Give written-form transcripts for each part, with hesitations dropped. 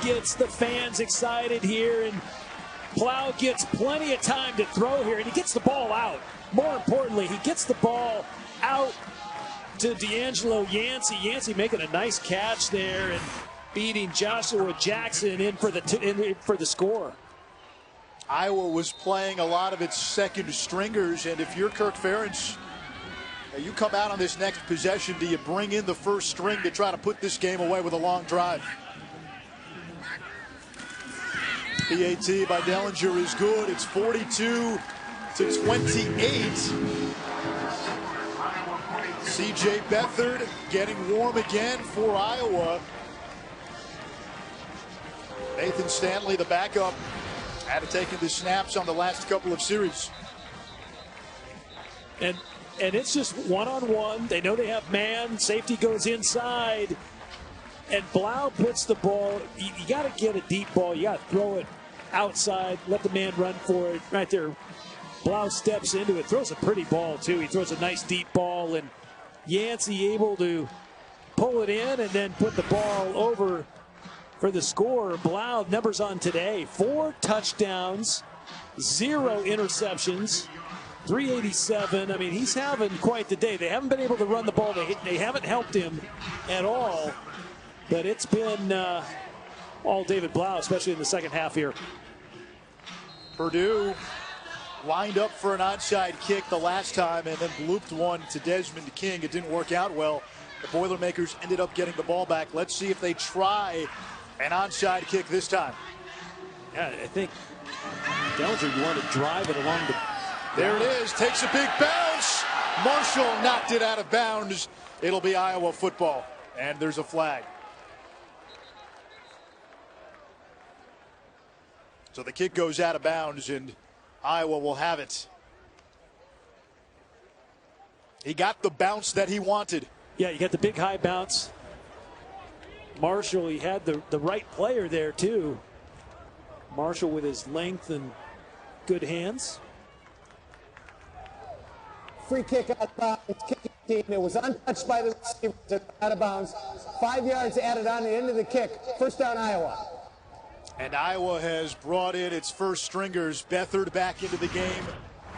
gets the fans excited here, and Plow gets plenty of time to throw here, and he gets the ball out. More importantly, he gets the ball out to D'Angelo Yancey. Yancey making a nice catch there and beating Joshua Jackson in for the score. Iowa was playing a lot of its second stringers, and if you're Kirk Ferentz, you come out on this next possession, do you bring in the first string to try to put this game away with a long drive? PAT by Dellinger is good. It's 42-28. CJ Beathard getting warm again for Iowa. Nathan Stanley, the backup, had taken the snaps on the last couple of series. And it's just one-on-one. They know they have man. Safety goes inside. And Blau puts the ball. You got to get a deep ball. You got to throw it outside. Let the man run for it. Right there. Blau steps into it. Throws a pretty ball, too. He throws a nice deep ball. And Yancey able to pull it in and then put the ball over for the score. Blau, numbers on today. 4 touchdowns, 0 interceptions. 387. I mean, he's having quite the day. They haven't been able to run the ball. They haven't helped him at all. But it's been all David Blau, especially in the second half here. Purdue lined up for an onside kick the last time and then looped one to Desmond King. It didn't work out well. The Boilermakers ended up getting the ball back. Let's see if they try an onside kick this time. Yeah, I think Dellinger, you want to drive it along the... There it is, takes a big bounce. Marshall knocked it out of bounds. It'll be Iowa football, and there's a flag. So the kick goes out of bounds, and Iowa will have it. He got the bounce that he wanted. Yeah, you got the big high bounce. Marshall, he had the right player there, too. Marshall with his length and good hands. Free kick out of bounds, kicking team. It was untouched by the receiver, out of bounds. 5 yards added on the end of the kick. First down, Iowa. And Iowa has brought in its first stringers. Beathard back into the game.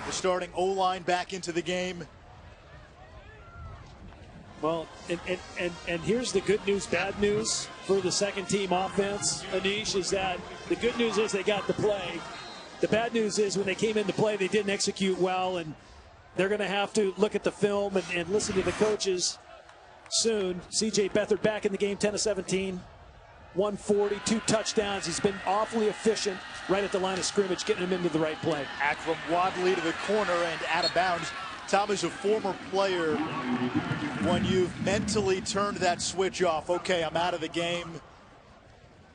The starting O-line back into the game. Well, and here's the good news, bad news for the second team offense, Anish, is that the good news is they got the play. The bad news is when they came into play, they didn't execute well, and they're going to have to look at the film and listen to the coaches soon. CJ Beathard back in the game, 10 of 17, 140, 2 touchdowns. He's been awfully efficient right at the line of scrimmage, getting him into the right play. Akram Wadley to the corner and out of bounds. Tom is a former player. When you've mentally turned that switch off, okay, I'm out of the game.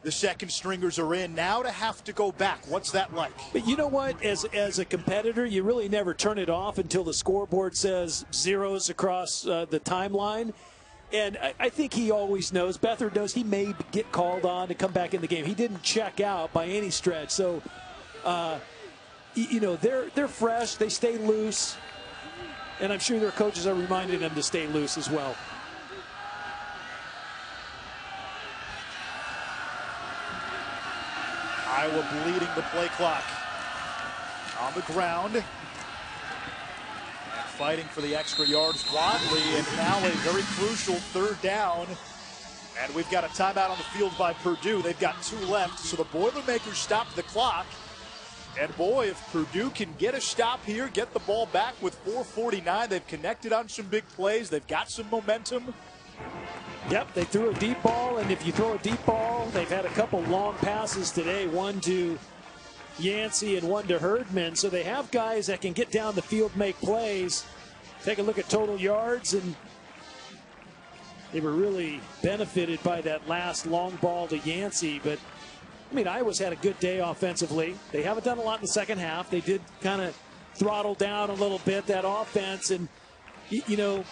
The second stringers are in. Now to have to go back, what's that like? But you know what? As a competitor, you really never turn it off until the scoreboard says zeros across the timeline. And I think he always knows, Beathard knows he may get called on to come back in the game. He didn't check out by any stretch. So, you know, they're fresh. They stay loose. And I'm sure their coaches are reminding them to stay loose as well. Iowa bleeding the play clock. On the ground. And fighting for the extra yards. Wadley, and now a very crucial third down. And we've got a timeout on the field by Purdue. They've got 2 left, so the Boilermakers stopped the clock. And boy, if Purdue can get a stop here, get the ball back with 4:49, they've connected on some big plays. They've got some momentum. Yep, they threw a deep ball, and if you throw a deep ball, they've had a couple long passes today, one to Yancey and one to Herdman. So they have guys that can get down the field, make plays. Take a look at total yards, and they were really benefited by that last long ball to Yancey. But I mean, Iowa's had a good day offensively. They haven't done a lot in the second half. They did kind of throttle down a little bit, that offense. And, you know,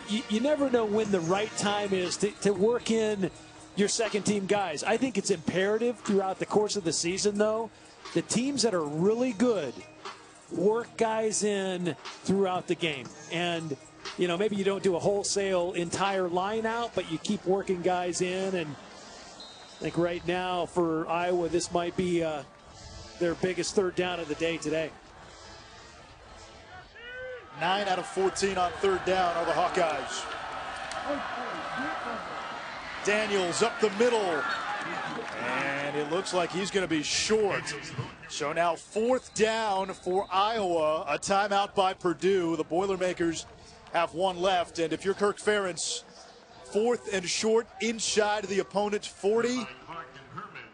you never know when the right time is to work in your second-team guys. I think it's imperative throughout the course of the season, though. The teams that are really good work guys in throughout the game. And, you know, maybe you don't do a whole entire line out, but you keep working guys in. And I think right now for Iowa, this might be their biggest third down of the day today. 9 out of 14 on third down are the Hawkeyes. Daniels up the middle. And it looks like he's going to be short. So now fourth down for Iowa. A timeout by Purdue. The Boilermakers have one left. And if you're Kirk Ferentz, fourth and short inside the opponent's 40.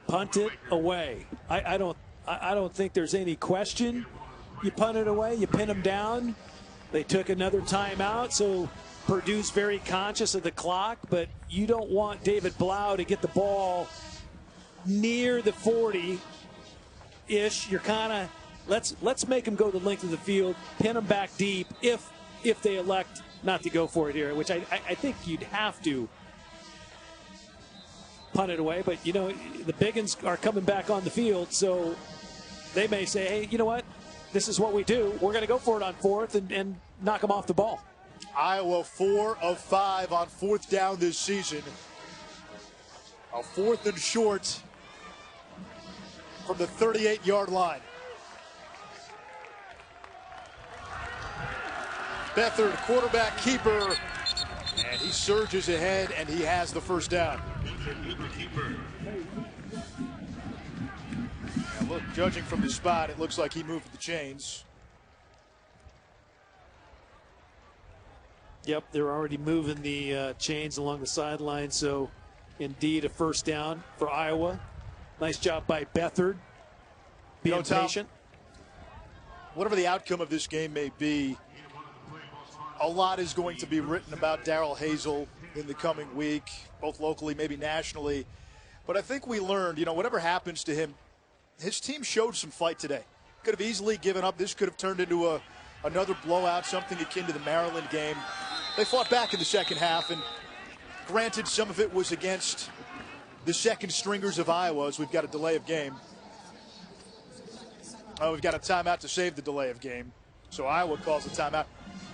Punt it away. I don't think there's any question. You punt it away, you pin them down. They took another timeout, so Purdue's very conscious of the clock, but you don't want David Blau to get the ball near the 40-ish. You're kind of, let's make them go the length of the field, pin them back deep if they elect not to go for it here, which I think you'd have to punt it away. But, you know, the Biggins are coming back on the field, so they may say, hey, you know what? This is what we do. We're going to go for it on fourth and knock them off the ball. Iowa 4 of 5 on fourth down this season. A fourth and short from the 38-yard line. Beathard, quarterback keeper, and he surges ahead, and he has the first down. Now look, judging from the spot, it looks like he moved the chains. Yep, they're already moving the chains along the sideline, so indeed a first down for Iowa. Nice job by Beathard, being patient. Whatever the outcome of this game may be, a lot is going to be written about Darrell Hazel in the coming week, both locally, maybe nationally. But I think we learned, you know, whatever happens to him, his team showed some fight today. Could have easily given up. This could have turned into another blowout, something akin to the Maryland game. They fought back in the second half, and granted, some of it was against the second stringers of Iowa, as we've got a delay of game. Oh, we've got a timeout to save the delay of game. So Iowa calls a timeout.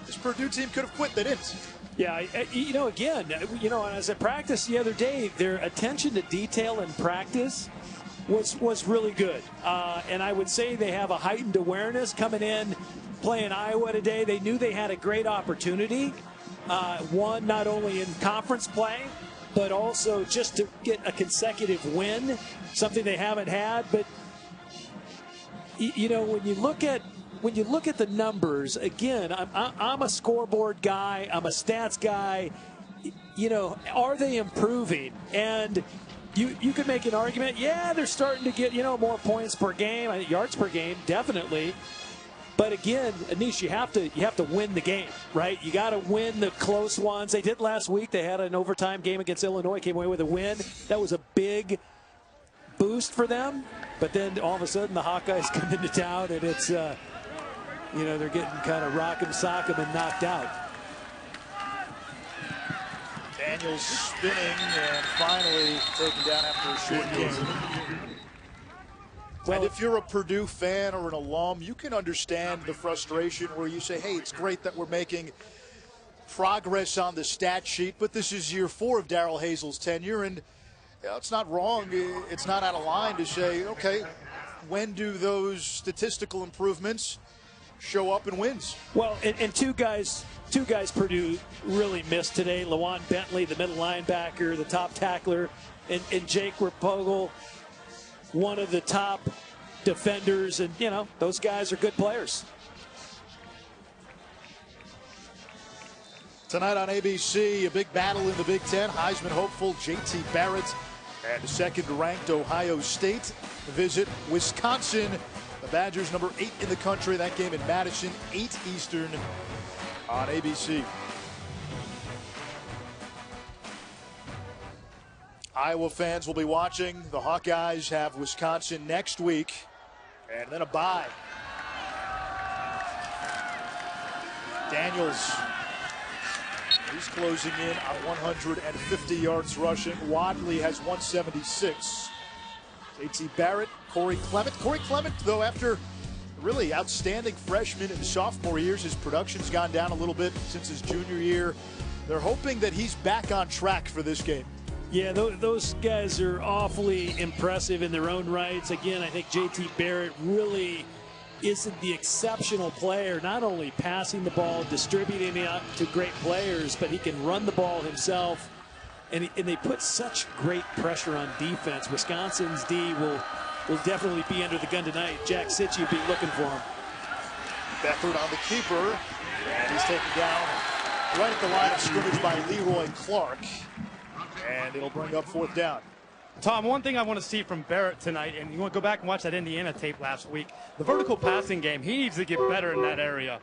This Purdue team could have quit, they didn't. Yeah, you know, again, you know, as I practiced the other day, their attention to detail in practice was really good. And I would say they have a heightened awareness coming in, playing Iowa today. They knew they had a great opportunity. One, not only in conference play, but also just to get a consecutive win, something they haven't had. But, you know, when you look at the numbers, again, I'm a scoreboard guy. I'm a stats guy. You know, are they improving? And you could make an argument, yeah, they're starting to get, you know, more points per game, yards per game, definitely. But again, Anish, you have to win the game, right? You got to win the close ones. They did last week. They had an overtime game against Illinois, came away with a win. That was a big boost for them. But then all of a sudden, the Hawkeyes come into town, and it's, you know, they're getting kind of rock'em sock'em and knocked out. Daniels spinning and finally taken down after a short game. Well, and if you're a Purdue fan or an alum, you can understand the frustration where you say, hey, it's great that we're making progress on the stat sheet, but this is year 4 of Darrell Hazel's tenure, and you know, it's not wrong, it's not out of line to say, okay, when do those statistical improvements show up in wins? Well, and two guys Purdue really missed today. Lawan Bentley, the middle linebacker, the top tackler, and Jake Rapogel, one of the top defenders, and you know, those guys are good players. Tonight on ABC, a big battle in the Big Ten. Heisman hopeful J.T. Barrett and second-ranked Ohio State visit Wisconsin. The Badgers number 8 in the country. That game in Madison, 8 Eastern on ABC. Iowa fans will be watching. The Hawkeyes have Wisconsin next week, and then a bye. Daniels, he's closing in on 150 yards rushing. Wadley has 176. J.T. Barrett, Corey Clement. Corey Clement, though, after really outstanding freshman and sophomore years, his production's gone down a little bit since his junior year. They're hoping that he's back on track for this game. Yeah, those guys are awfully impressive in their own rights. Again, I think JT Barrett really isn't the exceptional player, not only passing the ball, distributing it out to great players, but he can run the ball himself. And they put such great pressure on defense. Wisconsin's D will definitely be under the gun tonight. Jack Sitchy will be looking for him. Beckford on the keeper, and he's taken down right at the line of scrimmage by Leroy Clark. And it'll bring up 4th down. Tom, one thing I want to see from Barrett tonight, and you want to go back and watch that Indiana tape last week, the vertical passing game, he needs to get better in that area.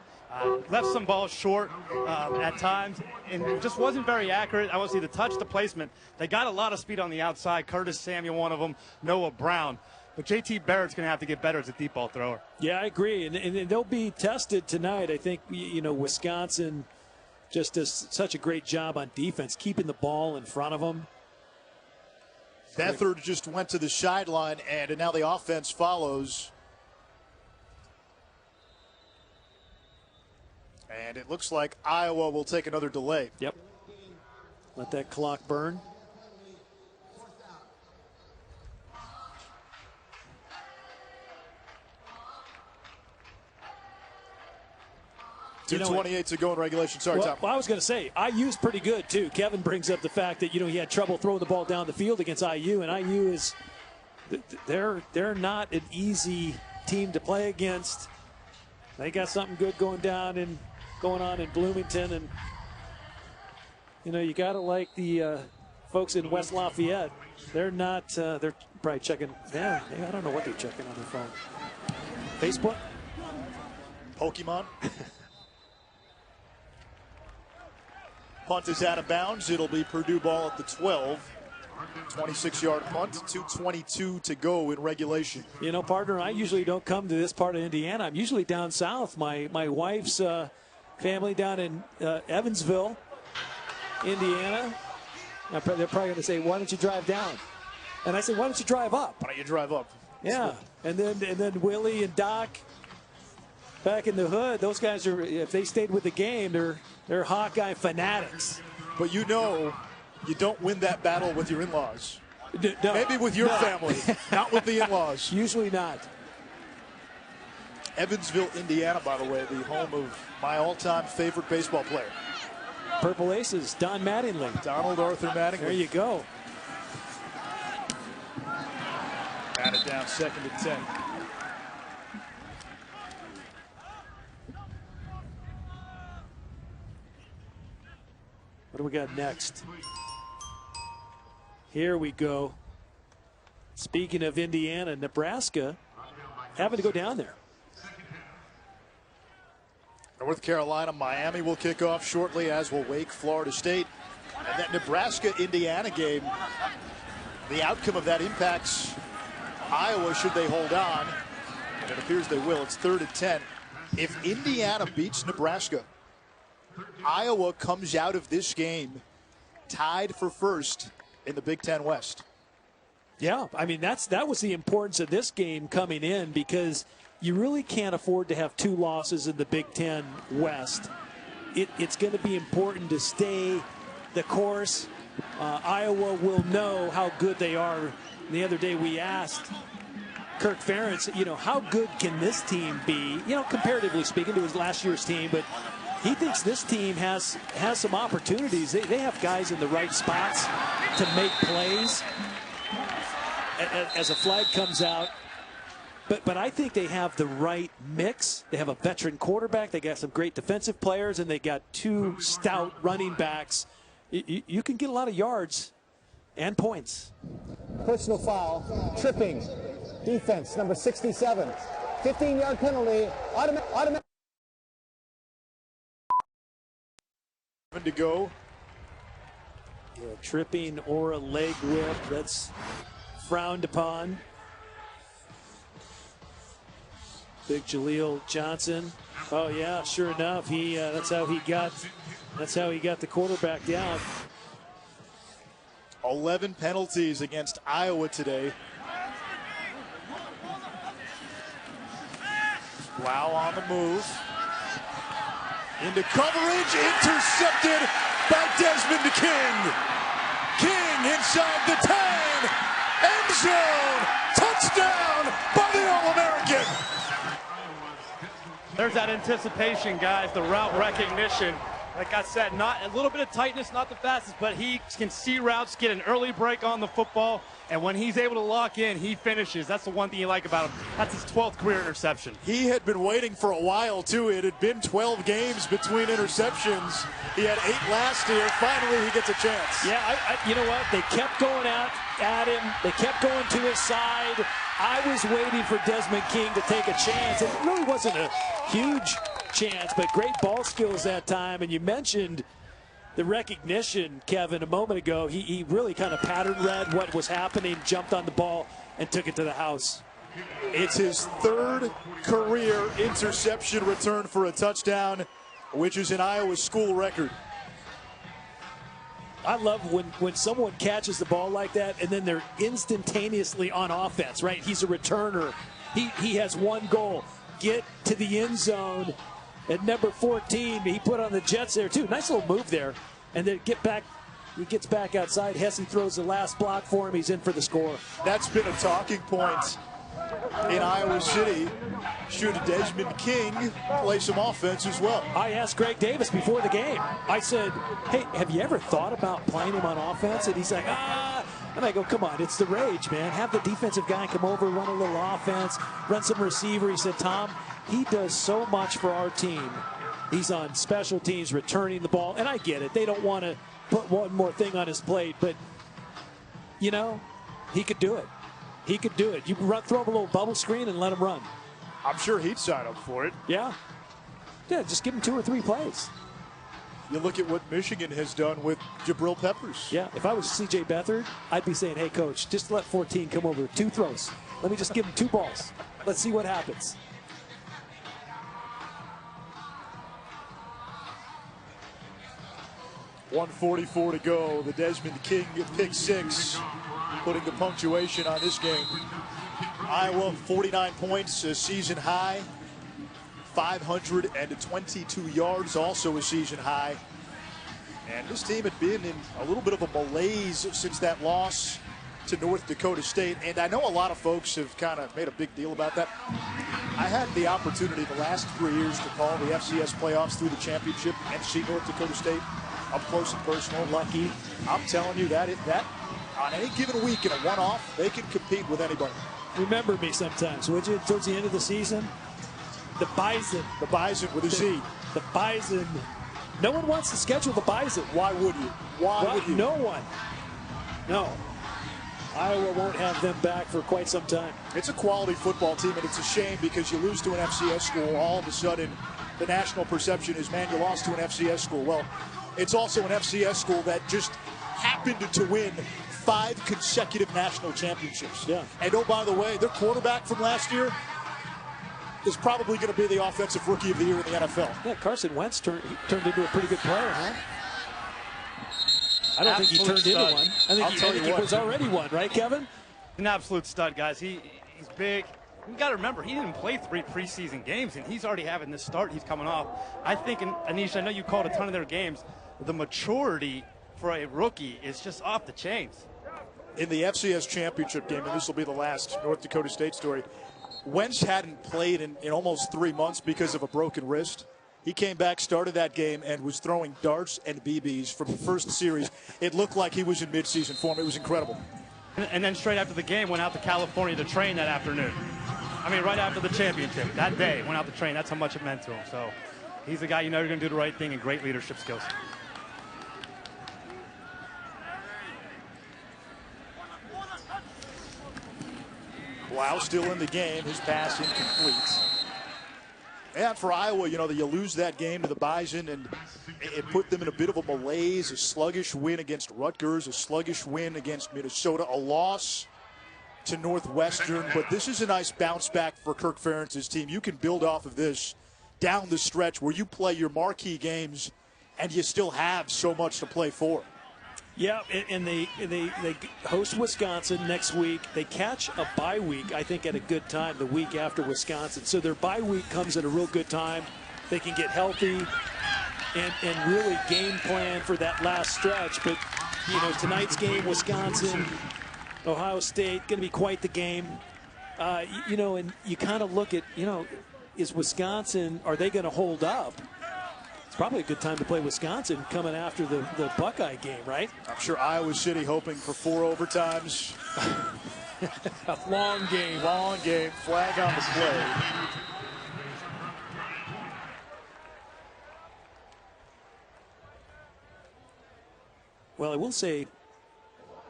Left some balls short at times, and just wasn't very accurate. I want to see the touch, the placement. They got a lot of speed on the outside. Curtis Samuel, one of them, Noah Brown. But JT Barrett's going to have to get better as a deep ball thrower. Yeah, I agree. And they'll be tested tonight. I think, Wisconsin just does such a great job on defense, keeping the ball in front of them. Beckford just went to the sideline, and now the offense follows. And it looks like Iowa will take another delay. Yep. Let that clock burn. .228 to go in regulation. Sorry, Tom. Well, I was going to say, IU's pretty good, too. Kevin brings up the fact that, he had trouble throwing the ball down the field against IU, and IU is they're not an easy team to play against. They got something good going on in Bloomington, and, you got to like the folks in West Lafayette. They're not, they're probably checking, I don't know what they're checking on their phone. Facebook? Pokemon? Punt is out of bounds. It'll be Purdue ball at the 12. 26-yard punt, 2:22 to go in regulation. Partner, I usually don't come to this part of Indiana. I'm usually down south. My wife's family down in Evansville, Indiana. They're probably going to say, why don't you drive down? And I said, why don't you drive up? Why don't you drive up? Yeah, and then Willie and Doc back in the hood. Those guys are, if they stayed with the game, they're Hawkeye fanatics. But you don't win that battle with your in-laws. No, maybe with your family, not with the in-laws. Usually not. Evansville, Indiana, by the way, the home of my all-time favorite baseball player. Purple Aces, Don Mattingly. Donald Arthur Mattingly. There you go. Batted down 2nd and 10. What do we got next? Here we go. Speaking of Indiana, Nebraska having to go down there. North Carolina, Miami will kick off shortly, as will Wake, Florida State. And that Nebraska-Indiana game, the outcome of that impacts Iowa should they hold on. And it appears they will. It's 3rd and 10. If Indiana beats Nebraska, Iowa comes out of this game tied for first in the Big Ten West. Yeah, I mean, that was the importance of this game coming in, because you really can't afford to have 2 losses in the Big Ten West. It's going to be important to stay the course. Iowa will know how good they are. The other day we asked Kirk Ferentz, how good can this team be, comparatively speaking to his last year's team, but he thinks this team has some opportunities. They have guys in the right spots to make plays as a flag comes out. But I think they have the right mix. They have a veteran quarterback. They got some great defensive players, and they got 2 stout running backs. You can get a lot of yards and points. Personal foul, tripping, defense, number 67. 15-yard penalty, automatic. To go. Yeah, tripping or a leg whip, that's frowned upon. Big Jaleel Johnson. Oh yeah, sure enough, that's how he got the quarterback down. 11 penalties against Iowa today. Blau on the move. Into coverage, intercepted by Desmond King. King inside the 10. End zone. Touchdown by the All-American. There's that anticipation, guys, the route recognition. Like I said, not a little bit of tightness, not the fastest, but he can see routes, get an early break on the football, and when he's able to lock in, he finishes. That's the one thing you like about him. That's his 12th career interception. He had been waiting for a while, too. It had been 12 games between interceptions. He had 8 last year. Finally, he gets a chance. Yeah, you know what? They kept going at him. They kept going to his side. I was waiting for Desmond King to take a chance. It really wasn't a huge chance, but great ball skills that time. And you mentioned the recognition, Kevin, a moment ago. He really kind of pattern read what was happening, jumped on the ball, and took it to the house. It's his 3rd career interception return for a touchdown, which is an Iowa school record. I love when someone catches the ball like that and then they're instantaneously on offense, right? He's a returner. He has one goal, get to the end zone. At number 14, he put on the Jets there too. Nice little move there. And then he gets back outside. Hesse throws the last block for him. He's in for the score. That's been a talking point in Iowa City. Should Desmond King play some offense as well? I asked Greg Davis before the game. I said, hey, have you ever thought about playing him on offense? And he's like, And I go, come on, it's the rage, man. Have the defensive guy come over, run a little offense, run some receiver. He said, Tom, he does so much for our team. He's on special teams, returning the ball. And I get it. They don't want to put one more thing on his plate. But, you know, he could do it. He could do it. You throw him a little bubble screen and let him run. I'm sure he'd sign up for it. Yeah. Yeah, just give him 2 or 3 plays. You look at what Michigan has done with Jabril Peppers. Yeah, if I was C.J. Beathard, I'd be saying, hey, coach, just let 14 come over. 2 throws. Let me just give him 2 balls. Let's see what happens. .144 to go. The Desmond King pick 6, putting the punctuation on this game. Iowa, 49 points, a season high. 522 yards, also a season high. And this team had been in a little bit of a malaise since that loss to North Dakota State. And I know a lot of folks have kind of made a big deal about that. I had the opportunity the last 3 years to call the FCS playoffs through the championship and see North Dakota State up close and personal. Lucky. I'm telling you that on any given week in a one-off, they can compete with anybody. Remember me sometimes, would you, towards the end of the season? The Bison. The Bison with a Z. The Bison. No one wants to schedule the Bison. Why would you? Why would you? No one. No. Iowa won't have them back for quite some time. It's a quality football team, and it's a shame because you lose to an FCS school, all of a sudden the national perception is, man, you lost to an FCS school. Well, it's also an FCS school that just happened to win 5 consecutive national championships. Yeah. And oh, by the way, their quarterback from last year is probably going to be the offensive rookie of the year in the NFL. Yeah, Carson Wentz turned into a pretty good player, huh? I don't think he turned into one. I think he was already one, right, Kevin? An absolute stud, guys. He's big. You got to remember, he didn't play 3 preseason games, and he's already having this start he's coming off. I think, and Anish, I know you called a ton of their games. The maturity for a rookie is just off the chains. In the FCS championship game, and this will be the last North Dakota State story, Wentz hadn't played in almost 3 months because of a broken wrist. He came back, started that game, and was throwing darts and BBs from the first series. It looked like he was in midseason form. It was incredible. And then straight after the game, went out to California to train that afternoon. I mean, right after the championship, that day, went out to train. That's how much it meant to him. So he's the guy you know you're going to do the right thing and great leadership skills. Wow, still in the game. His pass incomplete. And for Iowa, you know, you lose that game to the Bison, and it put them in a bit of a malaise. A sluggish win against Rutgers, a sluggish win against Minnesota, a loss to Northwestern. But this is a nice bounce back for Kirk Ferentz's team. You can build off of this down the stretch where you play your marquee games and you still have so much to play for. Yeah, and they host Wisconsin next week. They catch a bye week, I think, at a good time, the week after Wisconsin. So their bye week comes at a real good time. They can get healthy and really game plan for that last stretch. But You know, tonight's game, Wisconsin, Ohio State, going to be quite the game. You know, and you kind of look at, you know, is Wisconsin, are they going to hold up? It's probably a good time to play Wisconsin coming after the Buckeye game, right? I'm sure Iowa City hoping for 4 overtimes. A long game. Long game. Flag on the play. Well, I will say,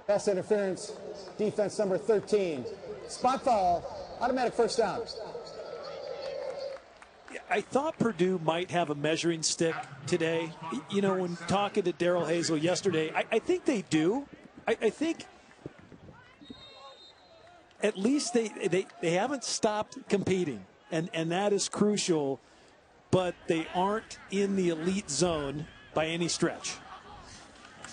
Pass interference, defense number 13. Spot foul, automatic first down. I thought Purdue might have a measuring stick today. You know, when talking to Darrell Hazel yesterday, I think they do. I think at least they haven't stopped competing, and that is crucial, but they aren't in the elite zone by any stretch.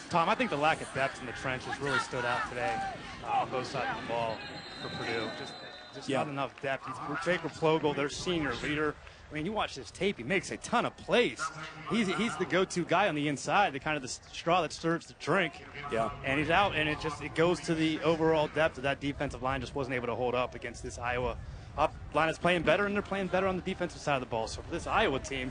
Tom, I think the lack of depth in the trenches really stood out today on both sides of the ball for Purdue. Just not enough depth. Jacob Plogel, their senior leader. I mean, you watch this tape, he makes a ton of plays. He's the go-to guy on the inside, the kind of the straw that serves the drink. Yeah. And he's out, and it goes to the overall depth of that defensive line. Just wasn't able to hold up against this Iowa line is playing better, and they're playing better on the defensive side of the ball. So for this Iowa team,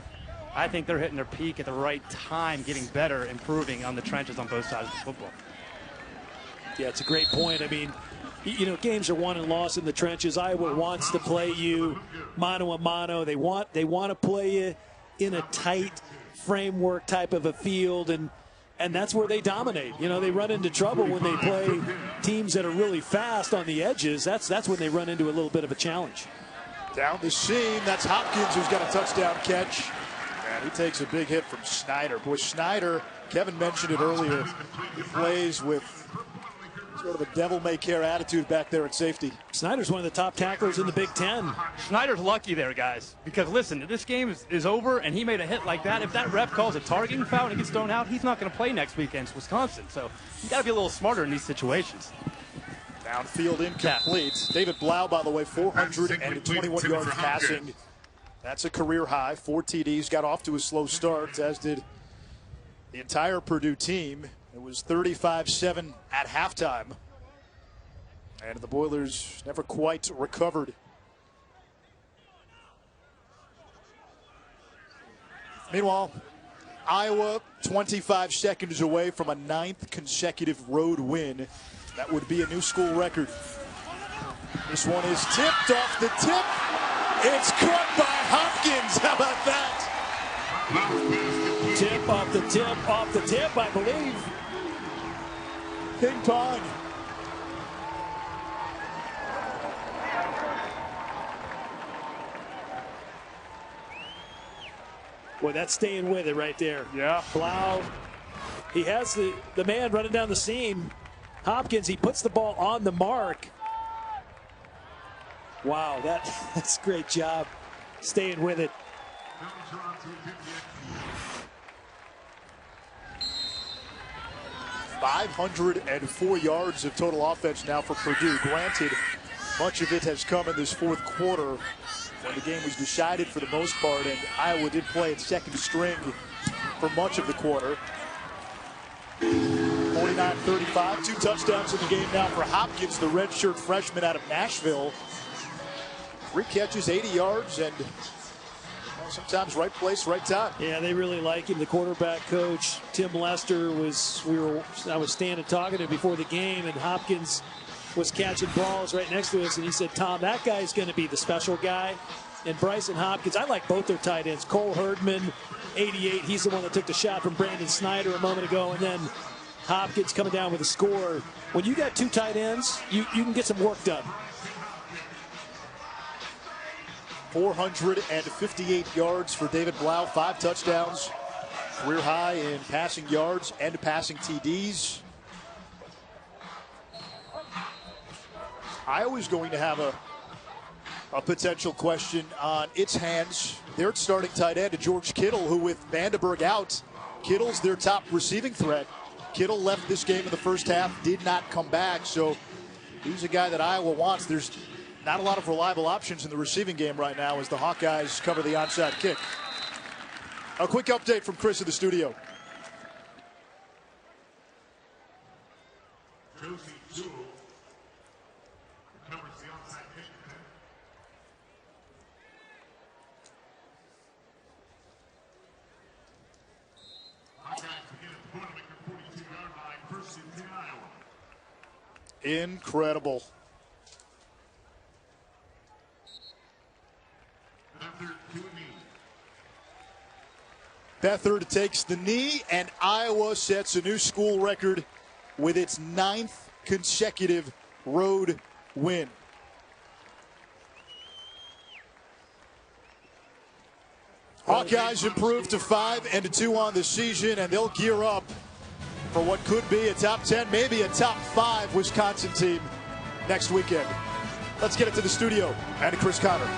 I think they're hitting their peak at the right time, getting better, improving on the trenches on both sides of the football. Yeah, it's a great point. I mean, you know, games are won and lost in the trenches. Iowa wants to play you mano a mano. They want to play you in a tight framework type of a field, and that's where they dominate. You know, they run into trouble when they play teams that are really fast on the edges. That's when they run into a little bit of a challenge. Down the seam, that's Hopkins who's got a touchdown catch. And he takes a big hit from Snyder. Boy, Snyder, Kevin mentioned it earlier, he plays with sort of a devil-may-care attitude back there at safety. Snyder's one of the top tacklers in the Big Ten. Snyder's lucky there, guys, because listen, this game is over, and he made a hit like that. If that ref calls a targeting foul and he gets thrown out, he's not going to play next week against Wisconsin. So you got to be a little smarter in these situations. Downfield incomplete. David Blau, by the way, 421 yards passing. That's a career high. 4 TDs. Got off to a slow start, as did the entire Purdue team. It was 35-7 at halftime. And the Boilers never quite recovered. Meanwhile, Iowa 25 seconds away from a 9th consecutive road win. That would be a new school record. This one is tipped off the tip. It's caught by Hopkins. How about that? Tip off the tip, I believe. Ping pong. Boy, that's staying with it right there. Yeah. Blau, he has the man running down the seam. Hopkins, he puts the ball on the mark. Wow, that's a great job staying with it. .504 yards of total offense now for Purdue. Granted, much of it has come in this fourth quarter when the game was decided for the most part, and Iowa did play at second string for much of the quarter. 49-35, 2 touchdowns in the game now for Hopkins, the redshirt freshman out of Nashville. 3 catches, 80 yards, and sometimes right place, right time. Yeah, they really like him. The quarterback coach, Tim Lester, I was standing talking to him before the game, and Hopkins was catching balls right next to us, and he said, Tom, that guy's going to be the special guy. And Bryson Hopkins, I like both their tight ends. Cole Herdman, 88, he's the one that took the shot from Brandon Snyder a moment ago, and then Hopkins coming down with a score. When you got 2 tight ends, you can get some work done. 458 yards for David Blau, 5 touchdowns, career high in passing yards and passing TDs. Iowa's going to have a potential question on its hands. Their starting tight end, George Kittle, who with Vandenberg out, Kittle's their top receiving threat. Kittle left this game in the first half, did not come back, so he's a guy that Iowa wants. There's not a lot of reliable options in the receiving game right now as the Hawkeyes cover the onside kick. A quick update from Chris in the studio. Incredible. Beathard takes the knee, and Iowa sets a new school record with its 9th consecutive road win. Hawkeyes improved to 5-2 on the season, and they'll gear up for what could be a top 10, maybe a top 5 Wisconsin team next weekend. Let's get it to the studio and to Chris Connor.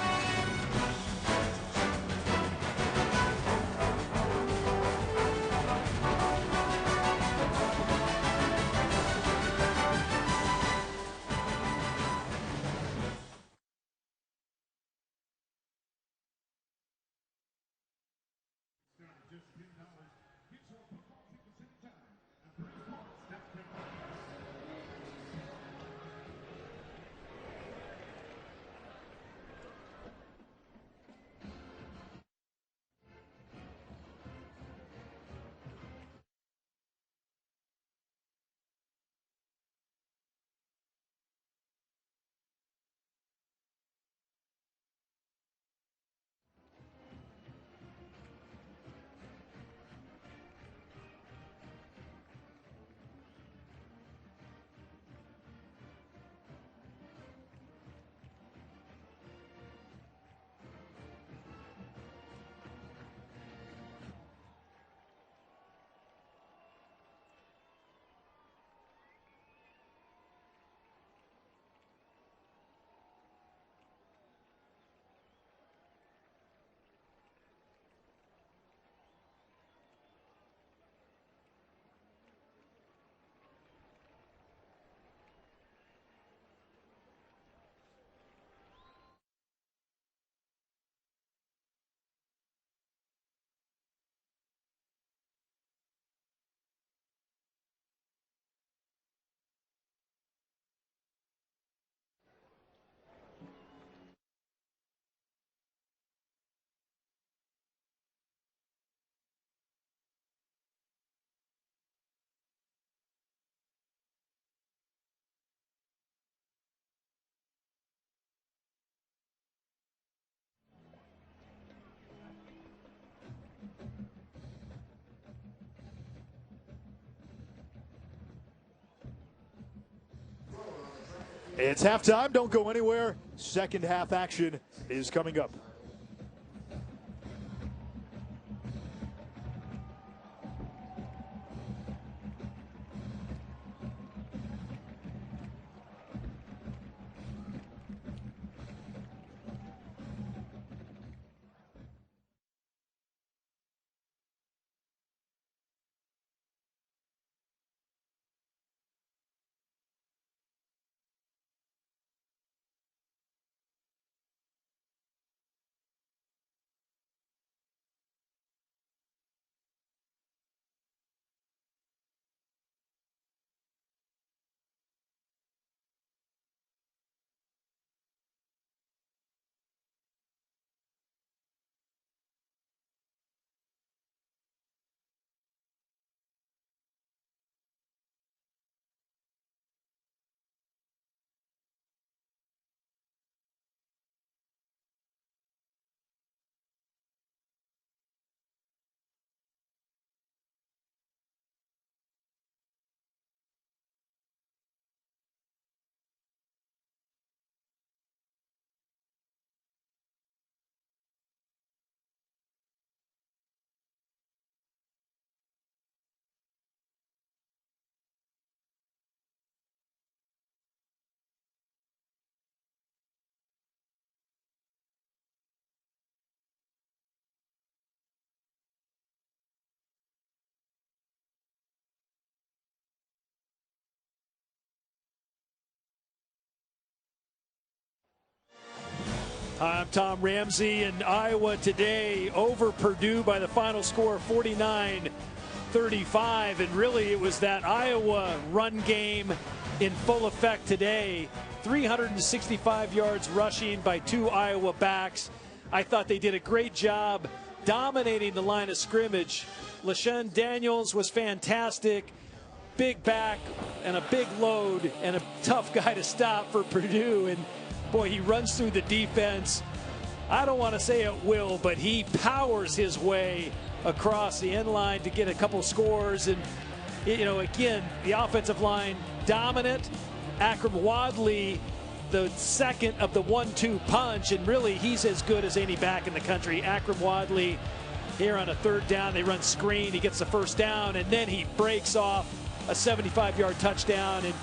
It's halftime. Don't go anywhere. Second half action is coming up. Hi, I'm Tom Ramsey, and Iowa today over Purdue by the final score 49-34. 35, and really it was that Iowa run game in full effect today. 365 yards rushing by 2 Iowa backs. I thought they did a great job dominating the line of scrimmage. LaShawn Daniels was fantastic. Big back and a big load and a tough guy to stop for Purdue. And boy, he runs through the defense. I don't want to say at will, but he powers his way across the end line to get a couple scores. And, you know, again, the offensive line dominant. Akram Wadley, the second of the 1-2 punch, and really he's as good as any back in the country. Akram Wadley here on a 3rd down. They run screen. He gets the 1st down, and then he breaks off a 75-yard touchdown. And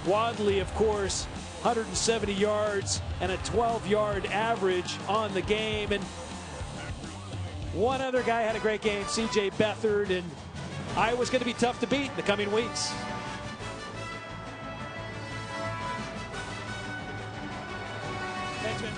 Wadley, of course, 170 yards and a 12-yard average on the game. And one other guy had a great game, C.J. Beathard, and Iowa's going to be tough to beat in the coming weeks. Thanks, man.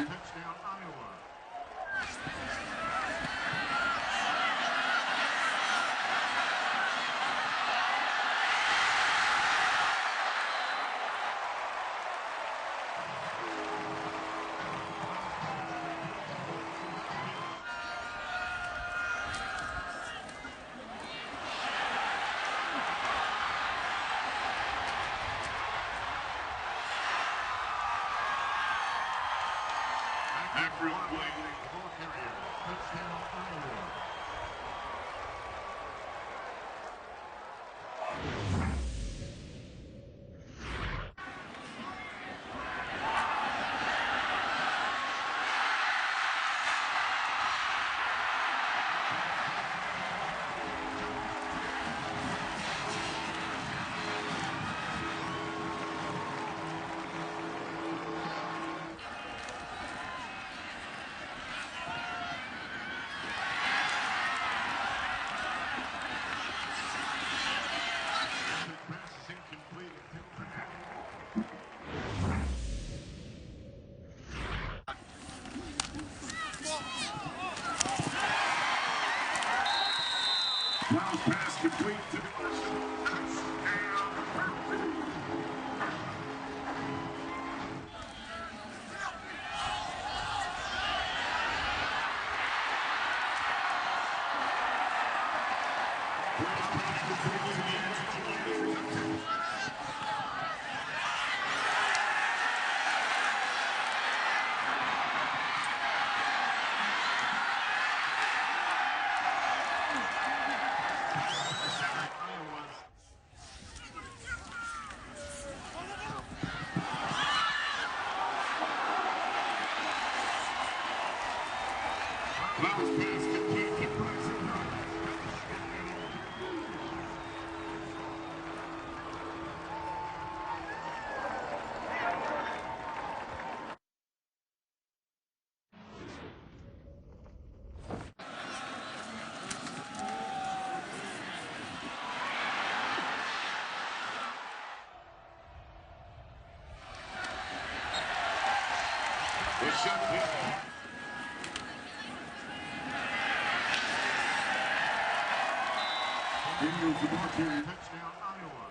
Touchdown, Iowa. Akron Wadley, ball carrier. Touchdown, Iowa. Pass complete to shot kick. In goes the ball carrier. Touchdown, Iowa.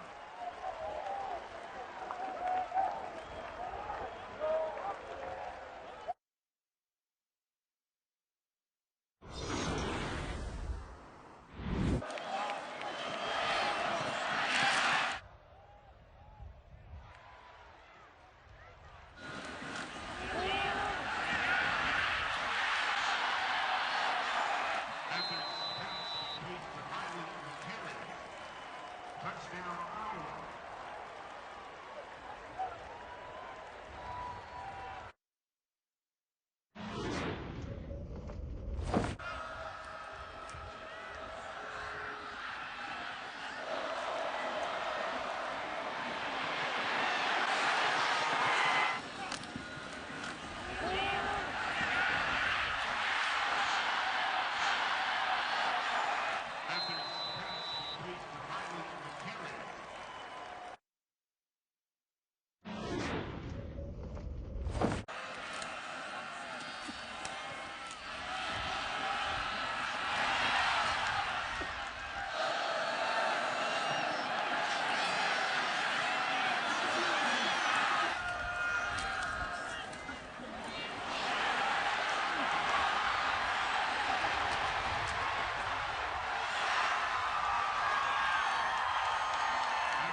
Touchdown, Iowa.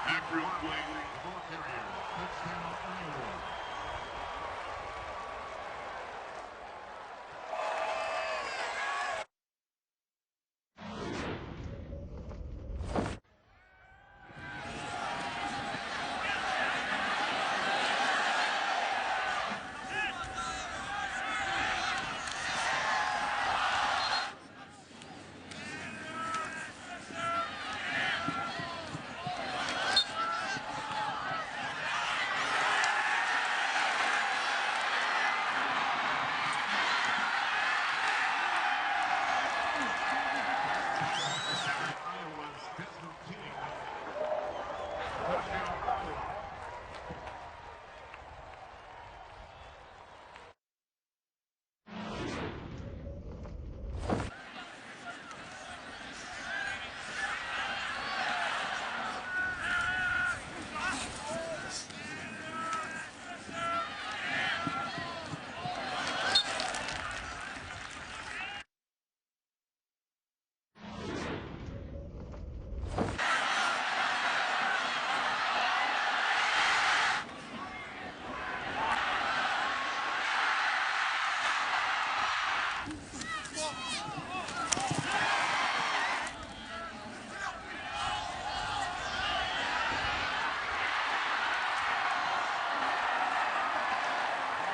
Backfield play, ball carrier. Touchdown, Iowa. Iowa's Desmond King. Touchdown, Iowa.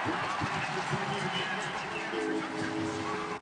First pass to